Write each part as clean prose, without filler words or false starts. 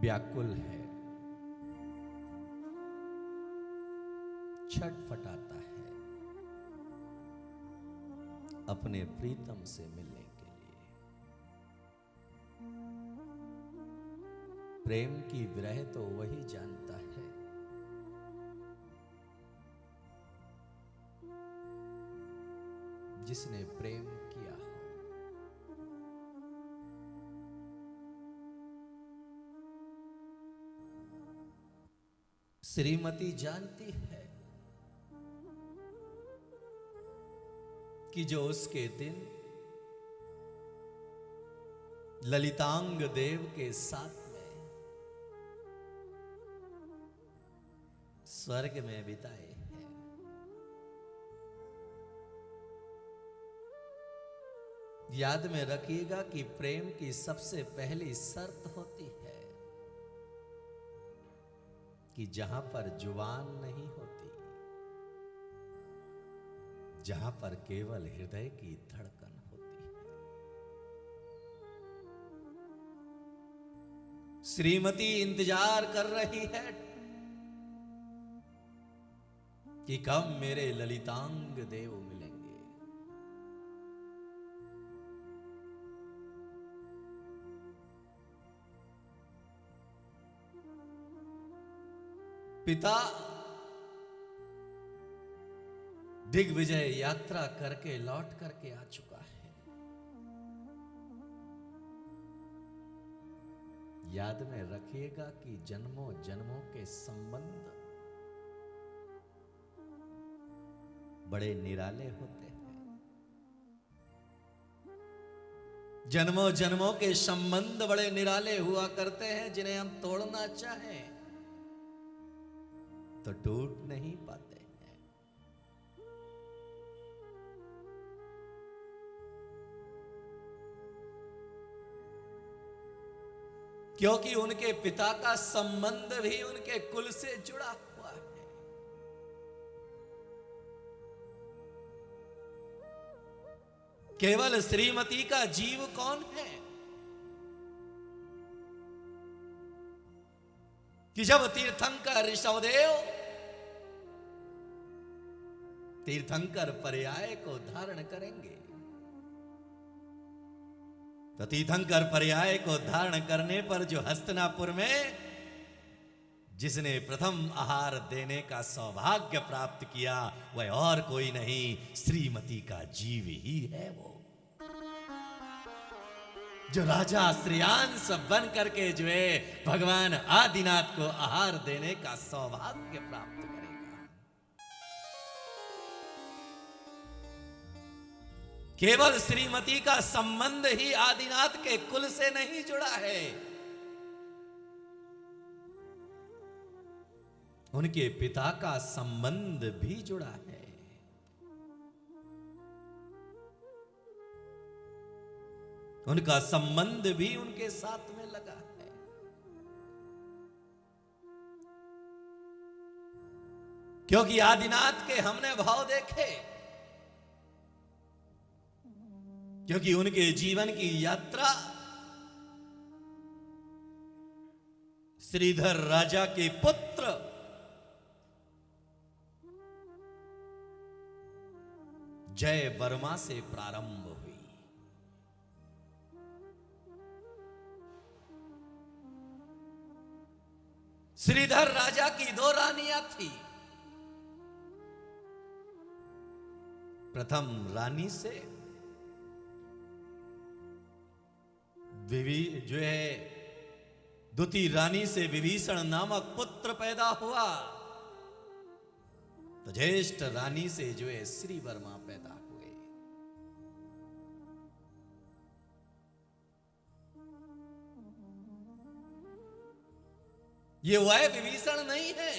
व्याकुल है, छटपटाता है अपने प्रीतम से मिलने के लिए। प्रेम की विरह तो वही जानता है जिसने प्रेम किया हो। श्रीमती जानती है कि जो उसके दिन ललितांग देव के साथ में स्वर्ग में बिताए हैं, याद में रखिएगा कि प्रेम की सबसे पहली शर्त होती है कि जहां पर जुबान नहीं होती, जहां पर केवल हृदय की धड़कन होती है। श्रीमती इंतजार कर रही है कि कब मेरे ललितांग देव मिलेंगे। पिता दिग्विजय यात्रा करके लौट करके आ चुका है। याद में रखिएगा कि जन्मों जन्मों के संबंध बड़े निराले होते हैं। जन्मों जन्मों के संबंध बड़े निराले हुआ करते हैं, जिन्हें हम तोड़ना चाहें तो टूट नहीं पाते हैं। क्योंकि उनके पिता का संबंध भी उनके कुल से जुड़ा हुआ है। केवल श्रीमती का जीव कौन है कि जब तीर्थंकर ऋषभदेव तीर्थंकर पर्याय को धारण करेंगे तो तीर्थंकर पर्याय को धारण करने पर जो हस्तिनापुर में जिसने प्रथम आहार देने का सौभाग्य प्राप्त किया वह और कोई नहीं, श्रीमती का जीव ही है। वो जो राजा श्रेयांश बन करके जो है भगवान आदिनाथ को आहार देने का सौभाग्य प्राप्त करेगा। केवल श्रीमती का संबंध ही आदिनाथ के कुल से नहीं जुड़ा है, उनके पिता का संबंध भी जुड़ा है। उनका संबंध भी उनके साथ में लगा है। क्योंकि आदिनाथ के हमने भाव देखे, क्योंकि उनके जीवन की यात्रा श्रीधर राजा के पुत्र जय वर्मा से प्रारंभ हुई। श्रीधर राजा की दो रानियां थी। प्रथम रानी से जो है द्वितीय रानी से विभीषण नामक पुत्र पैदा हुआ, तो ज्येष्ठ रानी से जो है श्री वर्मा पैदा हुए। ये वह विभीषण नहीं है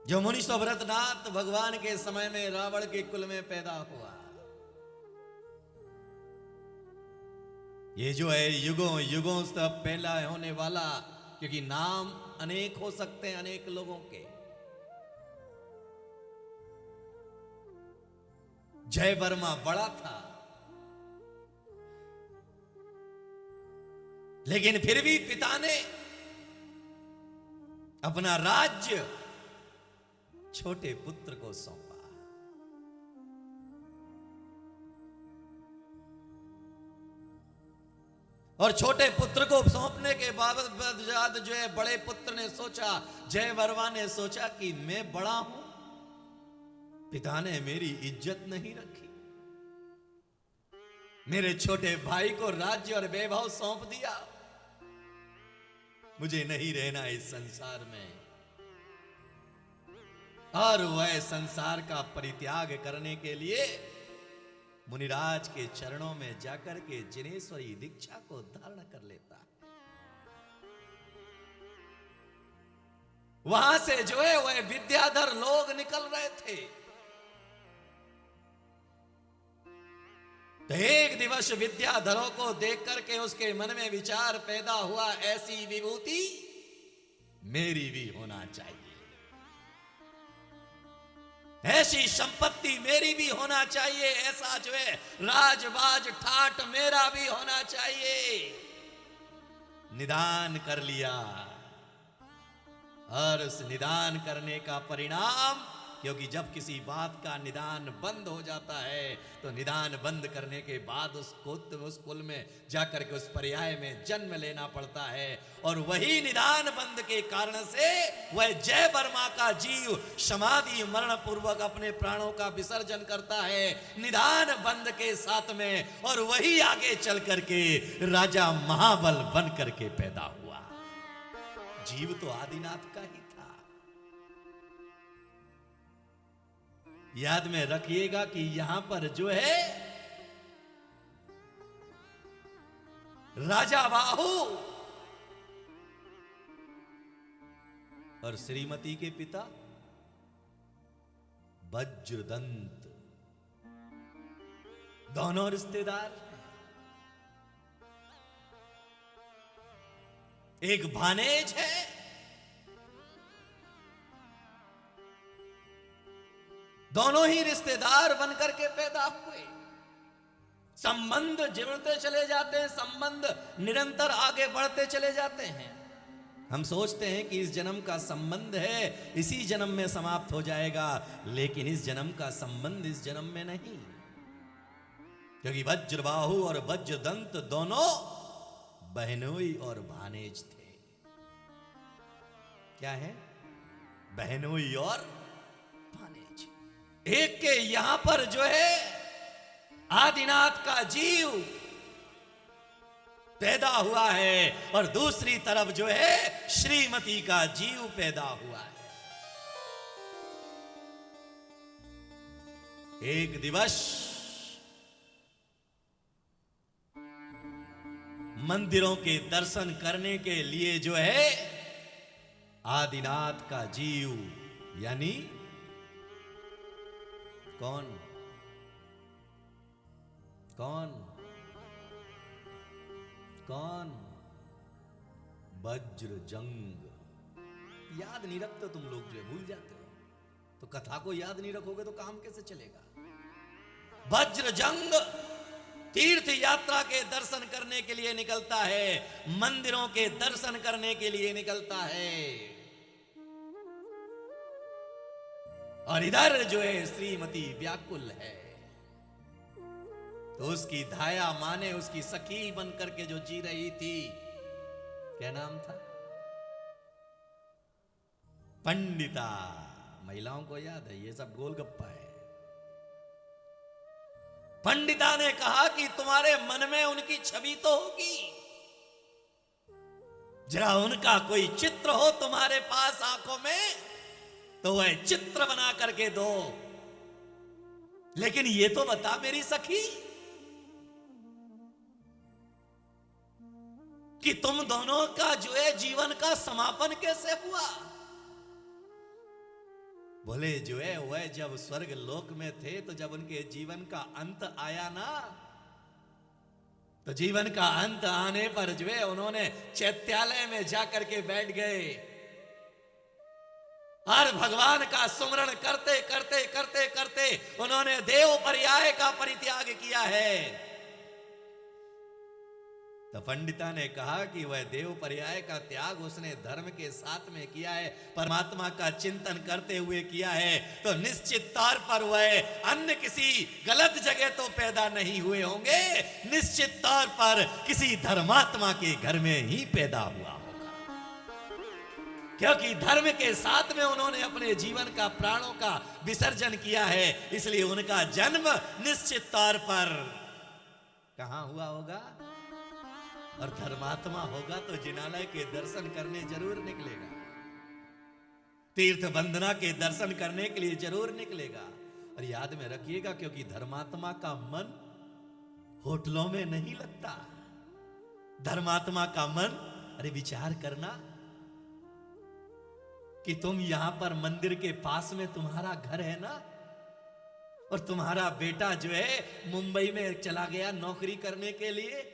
जो मुनीश्वर व्रतनाथ भगवान के समय में रावण के कुल में पैदा हुआ। ये जो है युगों युगों से पहला होने वाला, क्योंकि नाम अनेक हो सकते हैं अनेक लोगों के। जय वर्मा बड़ा था, लेकिन फिर भी पिता ने अपना राज्य छोटे पुत्र को सौंपा। और छोटे पुत्र को सौंपने के बाद जो है बड़े पुत्र ने सोचा, जय वर्मा ने सोचा कि मैं बड़ा हूं, पिता ने मेरी इज्जत नहीं रखी, मेरे छोटे भाई को राज्य और वैभव सौंप दिया, मुझे नहीं रहना इस संसार में। और वह संसार का परित्याग करने के लिए मुनिराज के चरणों में जाकर के जिनेश्वरी दीक्षा को धारण कर लेता। वहां से जो है वह विद्याधर लोग निकल रहे थे। तो एक दिवस विद्याधरों को देख करके उसके मन में विचार पैदा हुआ, ऐसी विभूति मेरी भी होना चाहिए, ऐसी संपत्ति मेरी भी होना चाहिए, ऐसा जो है राजबाज ठाट मेरा भी होना चाहिए। निदान कर लिया। और उस निदान करने का परिणाम, क्योंकि जब किसी बात का निदान बंद हो जाता है तो निदान बंद करने के बाद उस कुल में जाकर के उस पर्याय में जन्म लेना पड़ता है। और वही निदान बंद के कारण से वह जय वर्मा का जीव समाधि मरण पूर्वक अपने प्राणों का विसर्जन करता है निदान बंद के साथ में, और वही आगे चल करके राजा महाबल बन करके पैदा हुआ। जीव तो आदिनाथ का ही था। याद में रखिएगा कि यहां पर जो है राजा बाहु और श्रीमती के पिता वज्रदंत दोनों रिश्तेदार। एक भानेज है, दोनों ही रिश्तेदार बनकर के पैदा हुए। संबंध जुड़ते चले जाते हैं, संबंध निरंतर आगे बढ़ते चले जाते हैं। हम सोचते हैं कि इस जन्म का संबंध है इसी जन्म में समाप्त हो जाएगा, लेकिन इस जन्म का संबंध इस जन्म में नहीं, क्योंकि वज्रबाहु और वज्रदंत दोनों बहनोई और भानेज थे। क्या है? बहनोई और भानेज। एक के यहां पर जो है आदिनाथ का जीव पैदा हुआ है और दूसरी तरफ जो है श्रीमती का जीव पैदा हुआ है। एक दिवस मंदिरों के दर्शन करने के लिए जो है आदिनाथ का जीव यानी कौन कौन कौन वज्रजंग। याद नहीं रखते तुम लोग, जो है भूल जाते हो। तो कथा को याद नहीं रखोगे तो काम कैसे चलेगा। वज्रजंग तीर्थ यात्रा के दर्शन करने के लिए निकलता है, मंदिरों के दर्शन करने के लिए निकलता है, और इधर जो है श्रीमती व्याकुल है। तो उसकी धाया माने उसकी सखी बनकर के जो जी रही थी, क्या नाम था? पंडिता। महिलाओं को याद है, ये सब गोलगप्पा है। पंडिता ने कहा कि तुम्हारे मन में उनकी छवि तो होगी, जरा उनका कोई चित्र हो तुम्हारे पास आंखों में तो वह चित्र बना करके दो, लेकिन ये तो बता मेरी सखी कि तुम दोनों का जो है जीवन का समापन कैसे हुआ। बोले जो है वह जब स्वर्ग लोक में थे तो जब उनके जीवन का अंत आया ना, तो जीवन का अंत आने पर जो है उन्होंने चैत्यालय में जाकर के बैठ गए और भगवान का सुमरण करते करते करते करते उन्होंने देव पर्याय का परित्याग किया है। तो पंडिता ने कहा कि वह देव पर्याय का त्याग उसने धर्म के साथ में किया है, परमात्मा का चिंतन करते हुए किया है, तो निश्चित तौर पर वह अन्य किसी गलत जगह तो पैदा नहीं हुए होंगे, निश्चित तौर पर किसी धर्मात्मा के घर में ही पैदा हुआ होगा, क्योंकि धर्म के साथ में उन्होंने अपने जीवन का, प्राणों का विसर्जन किया है, इसलिए उनका जन्म निश्चित तौर पर कहां हुआ होगा। और धर्मात्मा होगा तो जिनालय के दर्शन करने जरूर निकलेगा, तीर्थ वंदना के दर्शन करने के लिए जरूर निकलेगा। और याद में रखिएगा, क्योंकि धर्मात्मा का मन होटलों में नहीं लगता। धर्मात्मा का मन, अरे विचार करना कि तुम यहां पर मंदिर के पास में तुम्हारा घर है ना, और तुम्हारा बेटा जो है मुंबई में चला गया नौकरी करने के लिए,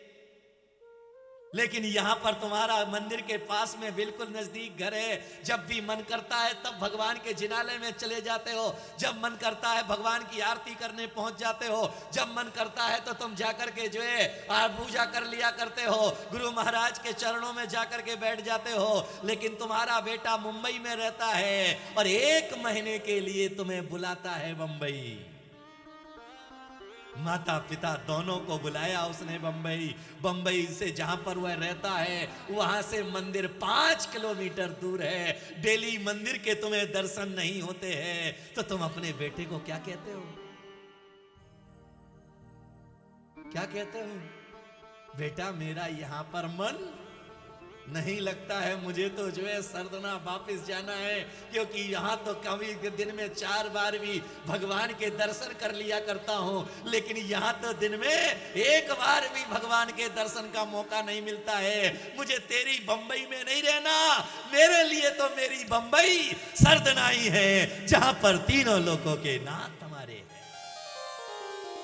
लेकिन यहां पर तुम्हारा मंदिर के पास में बिल्कुल नजदीक घर है। जब भी मन करता है तब भगवान के जिनालय में चले जाते हो, जब मन करता है भगवान की आरती करने पहुंच जाते हो, जब मन करता है तो तुम जाकर के जो है पूजा कर लिया करते हो, गुरु महाराज के चरणों में जाकर के बैठ जाते हो। लेकिन तुम्हारा बेटा मुंबई में रहता है और 1 महीने के लिए तुम्हें बुलाता है बंबई। माता पिता दोनों को बुलाया उसने बंबई से जहां पर वह रहता है वहां से मंदिर 5 किलोमीटर दूर है। डेली मंदिर के तुम्हें दर्शन नहीं होते हैं तो तुम अपने बेटे को क्या कहते हो? क्या कहते हो? बेटा मेरा यहां पर मन नहीं लगता है, मुझे तो जो है सरदना वापस जाना है, क्योंकि यहां तो कभी दिन में 4 बार भी भगवान के दर्शन कर लिया करता हूं, लेकिन यहां तो दिन में 1 बार भी भगवान के दर्शन का मौका नहीं मिलता है। मुझे तेरी बंबई में नहीं रहना, मेरे लिए तो मेरी बंबई सरदना ही है, जहां पर तीनों लोगों के नाथ हमारे हैं,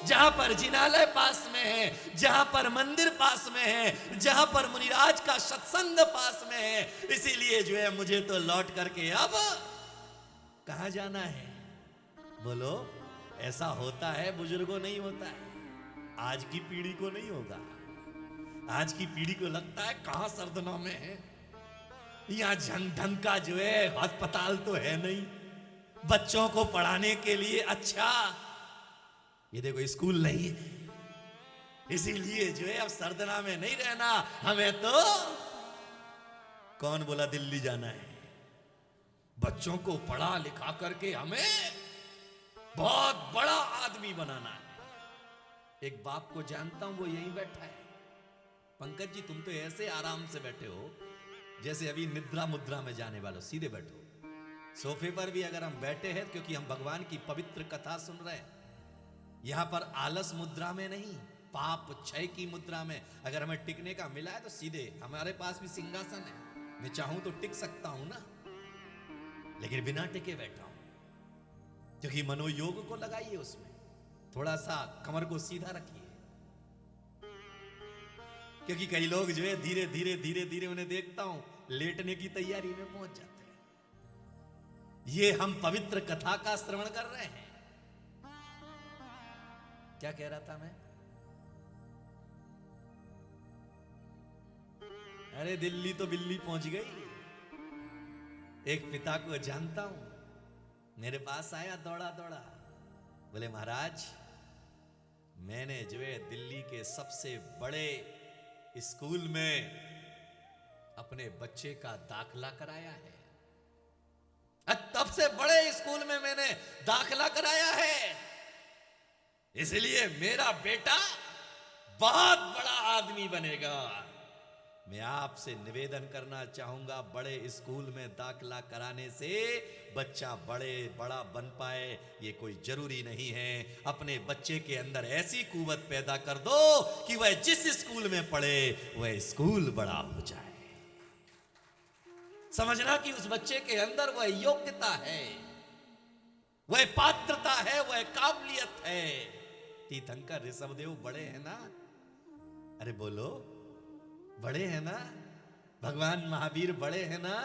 जहां पर जिनालय पास में है, जहां पर मंदिर पास में है, जहां पर मुनिराज का सत्संग पास में है। इसीलिए जो है मुझे तो लौट करके अब कहां जाना है? बोलो, ऐसा होता है बुजुर्गों, नहीं होता है। आज की पीढ़ी को नहीं होगा। आज की पीढ़ी को लगता है कहां सरदना में है, यहां ढंग का जो है अस्पताल तो है नहीं, बच्चों को पढ़ाने के लिए अच्छा ये देखो स्कूल नहीं है, इसीलिए जो है अब सरदना में नहीं रहना। हमें तो कौन बोला दिल्ली जाना है? बच्चों को पढ़ा लिखा करके हमें बहुत बड़ा आदमी बनाना है। एक बाप को जानता हूं, वो यहीं बैठा है। पंकज जी, तुम तो ऐसे आराम से बैठे हो जैसे अभी निद्रा मुद्रा में जाने वालों। सीधे बैठो, सोफे पर भी अगर हम बैठे हैं क्योंकि हम भगवान की पवित्र कथा सुन रहे हैं। यहां पर आलस मुद्रा में नहीं, पाप क्षय की मुद्रा में। अगर हमें टिकने का मिला है तो सीधे, हमारे पास भी सिंहासन है, मैं चाहूं तो टिक सकता हूं ना, लेकिन बिना टिके बैठा हूं, क्योंकि मनोयोग को लगाइए उसमें, थोड़ा सा कमर को सीधा रखिए, क्योंकि कई लोग जो है धीरे धीरे धीरे धीरे उन्हें देखता हूं लेटने की तैयारी में पहुंच जाते हैं। ये हम पवित्र कथा का श्रवण कर रहे हैं। क्या कह रहा था मैं? अरे दिल्ली तो बिल्ली पहुंच गई। एक पिता को जानता हूं, मेरे पास आया दौड़ा दौड़ा, बोले महाराज मैंने जो है दिल्ली के सबसे बड़े स्कूल में अपने बच्चे का दाखिला कराया है। तब से बड़े स्कूल में मैंने दाखिला कराया है, इसलिए मेरा बेटा बहुत बड़ा आदमी बनेगा। मैं आपसे निवेदन करना चाहूंगा, बड़े स्कूल में दाखिला कराने से बच्चा बड़ा बन पाए ये कोई जरूरी नहीं है। अपने बच्चे के अंदर ऐसी कुवत पैदा कर दो कि वह जिस स्कूल में पढ़े वह स्कूल बड़ा हो जाए। समझना कि उस बच्चे के अंदर वह योग्यता है, वह पात्रता है, वह काबिलियत है। तीर्थंकर ऋषभदेव बड़े हैं ना? अरे बोलो, बड़े हैं ना? भगवान महावीर बड़े हैं ना?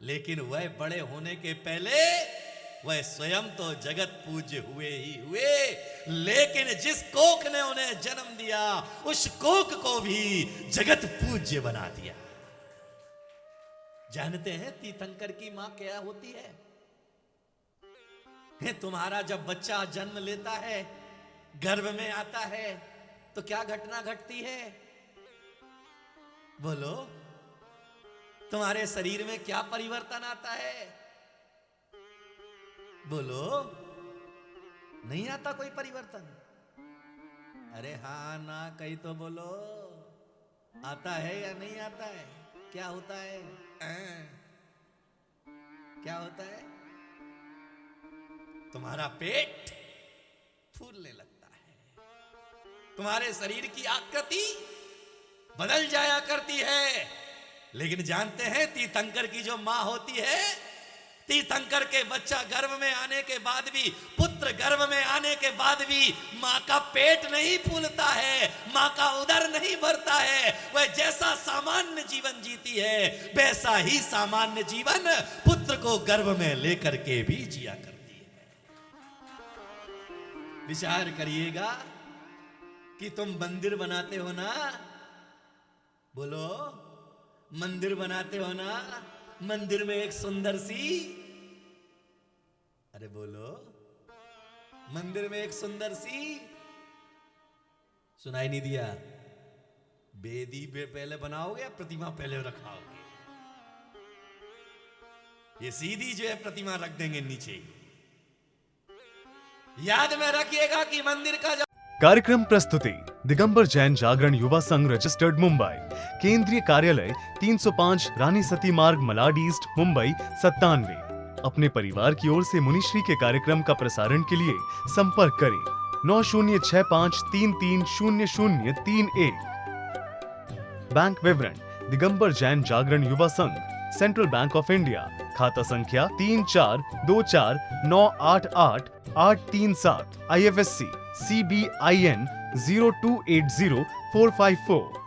लेकिन वह बड़े होने के पहले वह स्वयं तो जगत पूज्य हुए ही हुए, लेकिन जिस कोख ने उन्हें जन्म दिया उस कोख को भी जगत पूज्य बना दिया। जानते हैं तीर्थंकर की मां क्या होती है? तुम्हारा जब बच्चा जन्म लेता है, गर्भ में आता है, तो क्या घटना घटती है? बोलो, तुम्हारे शरीर में क्या परिवर्तन आता है? बोलो, नहीं आता कोई परिवर्तन? अरे हाँ ना कहीं तो बोलो, आता है या नहीं आता है? क्या होता है? क्या होता है? तुम्हारा पेट फूलने लगता है, तुम्हारे शरीर की आकृति बदल जाया करती है। लेकिन जानते हैं तीर्थंकर की जो मां होती है, तीर्थंकर के बच्चा गर्भ में आने के बाद भी, पुत्र गर्भ में आने के बाद भी मां का पेट नहीं फूलता है, मां का उदर नहीं भरता है। वह जैसा सामान्य जीवन जीती है वैसा ही सामान्य जीवन पुत्र को गर्भ में लेकर के भी जिया करती है। विचार करिएगा कि तुम मंदिर बनाते हो ना, बोलो मंदिर बनाते हो ना, मंदिर में एक सुंदर सी, अरे बोलो, मंदिर में एक सुंदर सी, सुनाई नहीं दिया? वेदी पहले बनाओगे या प्रतिमा पहले रखाओगे? ये सीधी जो है प्रतिमा रख देंगे नीचे। याद में रखिएगा कि मंदिर का कार्यक्रम प्रस्तुति दिगंबर जैन जागरण युवा संघ रजिस्टर्ड मुंबई, केंद्रीय कार्यालय 305 रानी सती मार्ग मलाड ईस्ट मुंबई 97। अपने परिवार की ओर से मुनिश्री के कार्यक्रम का प्रसारण के लिए संपर्क करें 9065330031। बैंक विवरण दिगंबर जैन जागरण युवा संघ, सेंट्रल बैंक ऑफ इंडिया, खाता संख्या 3424988837, IFSC CBIN 0280454।